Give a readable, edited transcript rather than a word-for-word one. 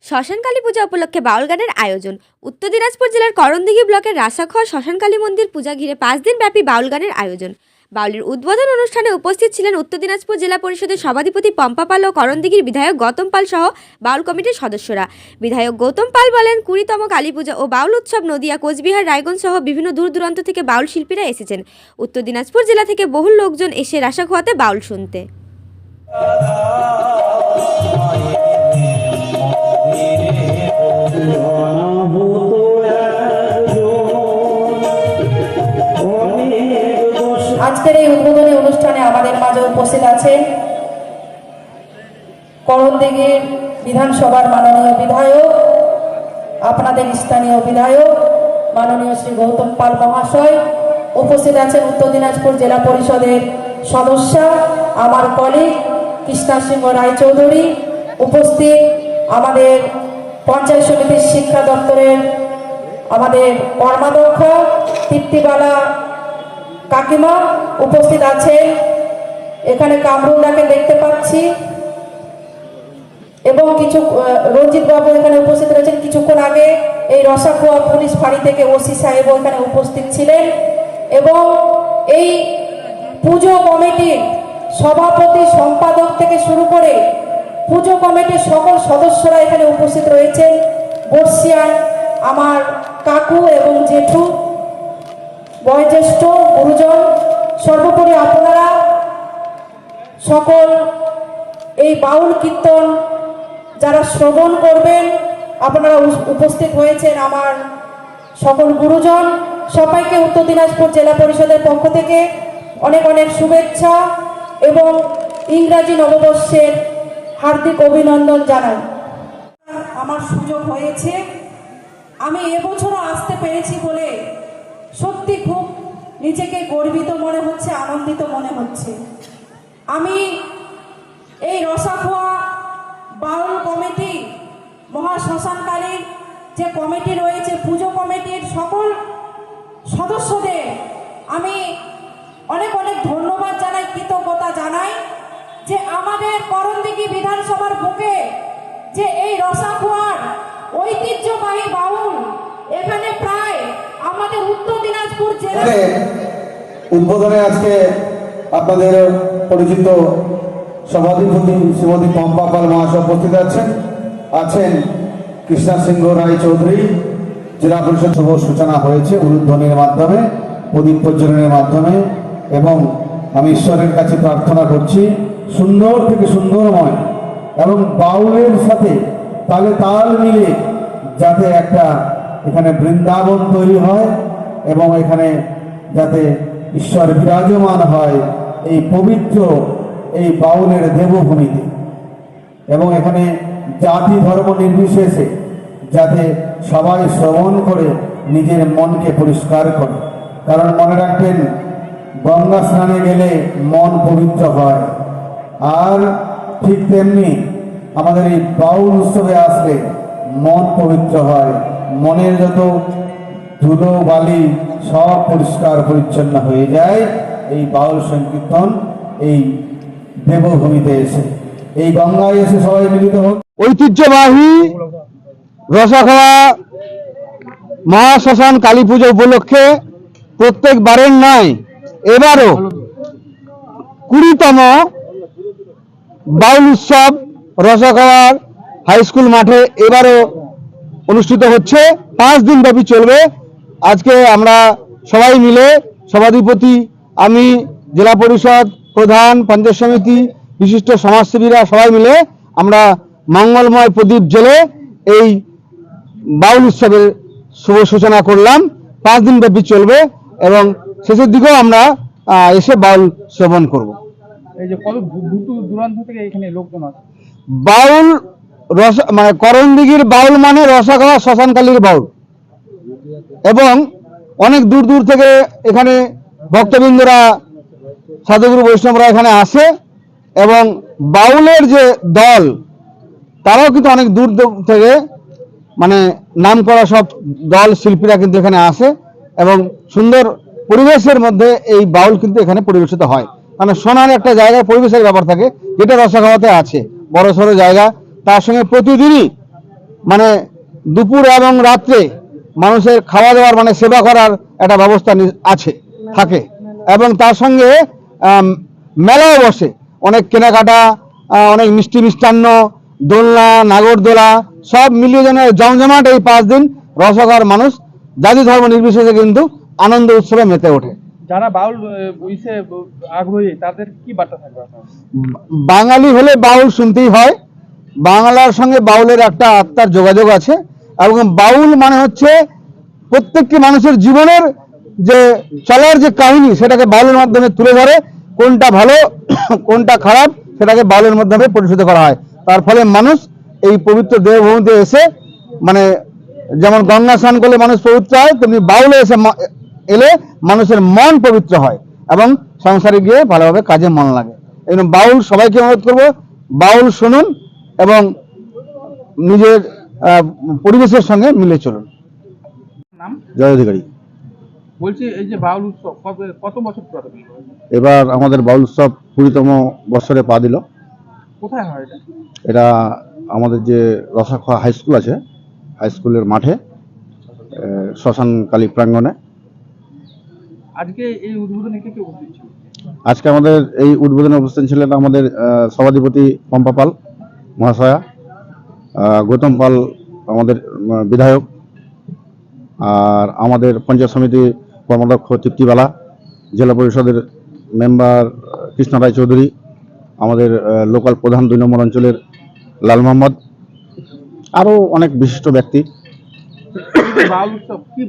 শ্মশানকালী পূজা উপলক্ষে বাউল গানের আয়োজন। উত্তর দিনাজপুর জেলার করণদিঘি ব্লকের রাসাখোয়া শ্মশানকালী মন্দির পূজা ঘিরে 5 দিন ব্যাপী বাউল গানের আয়োজন। বাউলের উদ্বোধন অনুষ্ঠানে উপস্থিত ছিলেন উত্তর দিনাজপুর জেলা পরিষদের সভাধিপতি পম্পা পাল ও করণদিঘির বিধায়ক গৌতম পাল সহ বাউল কমিটির সদস্যরা। বিধায়ক গৌতম পাল বলেন, 20তম কালী পূজা ও বাউল উৎসব নদিয়া, কোচবিহার, রায়গঞ্জ সহ বিভিন্ন দূর দূরান্ত থেকে বাউল শিল্পীরা এসেছেন। উত্তর দিনাজপুর জেলা থেকে বহু লোকজন এসে রাসাখোয়াতে বাউল শুনতে। আজকের এই উদ্বোধনী অনুষ্ঠানে আমাদের মাঝে উপস্থিত আছেন করণদিঘির বিধানসভার মাননীয় বিধায়ক, আপনাদের স্থানীয় বিধায়ক মাননীয় শ্রী গৌতম পাল মহাশয়। উপস্থিত আছেন উত্তর দিনাজপুর জেলা পরিষদের সদস্য আমার কলিগ কৃষ্ণা সিংহ রায়চৌধুরী। উপস্থিত আমাদের পঞ্চায়েত সমিতির শিক্ষা দপ্তরের আমাদের কর্মাধ্যক্ষ তৃপ্তিবালা কাকিমা উপস্থিত আছেন। এখানে কামরুলদাকে দেখতে পাচ্ছি এবং কিছু রঞ্জিত বাবু এখানে উপস্থিত রয়েছেন। কিছুক্ষণ আগে এই রসাখোয়া পুলিশ ফাঁড়ি থেকে ওসি সাহেব এখানে উপস্থিত ছিলেন এবং এই পুজো কমিটির সভাপতি, সম্পাদক থেকে শুরু করে পুজো কমিটির সকল সদস্যরা এখানে উপস্থিত রয়েছেন। বর্ষিয়ান আমার কাকু এবং জেঠু, বয়োজ্যেষ্ঠ গুরুজন, সর্বোপরি আপনারা সকল এই বাউল কীর্তন যারা শ্রবণ করবেন, আপনারা উপস্থিত হয়েছেন আমার সকল গুরুজন। সবাইকে উত্তর দিনাজপুর জেলা পরিষদের পক্ষ থেকে অনেক অনেক শুভেচ্ছা এবং ইংরাজি নববর্ষের হার্দিক অভিনন্দন জানাই। আমার সুযোগ হয়েছে, আমি এবছরও আসতে পেরেছি বলে সত্যি খুব নিজেকে গর্বিত মনে হচ্ছে, আনন্দিত মনে হচ্ছে। আমি এই রসাখোয়া বাউল কমিটি, মহাশ্মশানকালীর যে কমিটি রয়েছে, পুজো কমিটির সকল সদস্যদের আমি অনেক অনেক ধন্যবাদ জানাই, কৃতজ্ঞতা জানাই যে আমাদের করণদিঘি বিধানসভার বুকে যে এই রসাখোয়ার ঐতিহ্যবাহী বাউল এখানে প্রায় আমাদের উত্তর দিনাজপুর জেলা উদ্বোধনে আজকে আপনাদের পরিচিত সভাধিপতি শ্রীমতী পম্পা পাল মহাশয় উপস্থিত আছেন কৃষ্ণা সিংহ রায় চৌধুরী। জেলা পরিষদ শুভ সূচনা হয়েছে উলুধ্বনির মাধ্যমে, প্রদীপ প্রজ্বলনের মাধ্যমে, এবং আমি ঈশ্বরের কাছে প্রার্থনা করছি সুন্দর থেকে সুন্দরময় এবং বাউলের সাথে তালে তাল মিলে যাতে একটা এখানে বৃন্দাবন তৈরি হয় এবং এখানে যাতে ঈশ্বর বিরাজমান হয় এই পবিত্র এই বাউলের দেবভূমিতে, এবং এখানে জাতি ধর্ম নির্বিশেষে যাতে সবাই শ্রবণ করে নিজের মনকে পরিষ্কার করে। কারণ মনে রাখবেন, গঙ্গা স্নানে গেলে মন পবিত্র হয়, আর ঠিক তেমনি আমাদের এই বাউল উৎসবে আসলে মন পবিত্র হয়, মনের যত ধুলো বালি সব পরিষ্কার পরিচ্ছন্ন হয়ে যায় এই বাউল সংকীর্তন এই দেবভূমিতে এসে, এই গঙ্গায় এসে সবাই মিলিত হোক। ঐতিহ্যবাহী রসাখোয়া মহাশ্মশান কালী পুজো উপলক্ষে প্রত্যেকবারের নয়, এবারও 20তম বাউল উৎসব রসাখোয়ার হাই স্কুল মাঠে এবারও অনুষ্ঠিত হচ্ছে। 5 দিন ব্যাপী চলবে। আজকে আমরা সবাই মিলে, সভাধিপতি, আমি, জেলা পরিষদ প্রধান, পঞ্চায়েত সমিতি, বিশিষ্ট সমাজসেবীরা সবাই মিলে আমরা মঙ্গলময় প্রদীপ জ্বেলে এই বাউল উৎসবের শুভ সূচনা করলাম। 5 দিন ব্যাপী চলবে এবং শেষের দিকেও আমরা এসে বাউল শ্রবণ করব। এই যে কত দূর দূরান্ত থেকে এখানে লোকজন আসে? বাউল মানে করণদিঘির বাউল মানে রসাখোয়া শ্মশানকালীর বাউল, এবং অনেক দূর দূর থেকে এখানে ভক্তবৃন্দরা, সাধুগুরু বৈষ্ণবরা এখানে আসে, এবং বাউলের যে দল তারাও কিন্তু অনেক দূর থেকে, মানে নাম করা সব দল শিল্পীরা কিন্তু এখানে আসে, এবং সুন্দর পরিবেশের মধ্যে এই বাউল কিন্তু এখানে পরিবেশিত হয়। মানে শোনার একটা জায়গায় পরিবেশের ব্যাপার থাকে, যেটা রসাখোয়াতে আছে, বড় সড়ো জায়গা, তার সঙ্গে প্রতিদিনই মানে দুপুর এবং রাত্রে মানুষের খাওয়া দাওয়ার মানে সেবা করার একটা ব্যবস্থা আছে থাকে, এবং তার সঙ্গে মেলাও বসে, অনেক কেনাকাটা, অনেক মিষ্টি মিষ্টান্ন, দোলনা, নাগরদোলা সব মিলিয়ে যেন জমজমাট এই 5 দিন রসখাওয়ার মানুষ জাতি ধর্ম নির্বিশেষে কিন্তু আনন্দ উৎসবে মেতে ওঠে। যারা বাউল ইসে আগ্রহী তাদের কি বার্তা থাকবে আপনার? বাঙালি হলে বাউল শুনতেই হয়, বাংলার সঙ্গে বাউলের একটা আত্মার যোগাযোগ আছে, এবং বাউল মানে হচ্ছে প্রত্যেকটি মানুষের জীবনের যে চলার যে কাহিনী সেটাকে বাউলের মাধ্যমে তুলে ধরে, কোনটা ভালো কোনটা খারাপ সেটাকে বাউলের মাধ্যমে পরিশোধ করা হয়। তার ফলে মানুষ এই পবিত্র দেবভূমিতে এসে মানে যেমন গঙ্গা স্নান করলে মানুষ পবিত্র হয়, তেমনি বাউলে এলে মানুষের মন পবিত্র হয় এবং সংসারে গিয়ে ভালোভাবে কাজে মন লাগে। এই জন্য বাউল সবাইকে অনুরোধ করবো, বাউল শুনুন এবং নিজের পরিবেশের সঙ্গে মিলে চলুন। নাম? জয় অধিকারী। বলছি এই যে বাউল উৎসব কত বছর পুরাতন? এবার আমাদের বাউল উৎসব 20তম বছরে পা দিল। কোথায় হয় এটা? এটা আমাদের যে রসাখোয়া হাই স্কুল আছে, হাই স্কুলের মাঠে শ্মশান কালী প্রাঙ্গণে। আজকে এই উদ্বোধনে কে কে উপস্থিত ছিল? আজকে আমাদের এই উদ্বোধনে উপস্থিত ছিলেন আমাদের সভাধিপতি পম্পা পাল মহাশয়া, গৌতম পাল আমাদের বিধায়ক, আর আমাদের পঞ্চায়েত সমিতি কর্মাধ্যক্ষ তৃপ্তিবালা, জেলা পরিষদের মেম্বার কৃষ্ণ রায় চৌধুরী, আমাদের লোকাল প্রধান 2 নম্বর অঞ্চলের লাল মোহাম্মদ, আরও অনেক বিশিষ্ট ব্যক্তি। বাউল উৎসব কি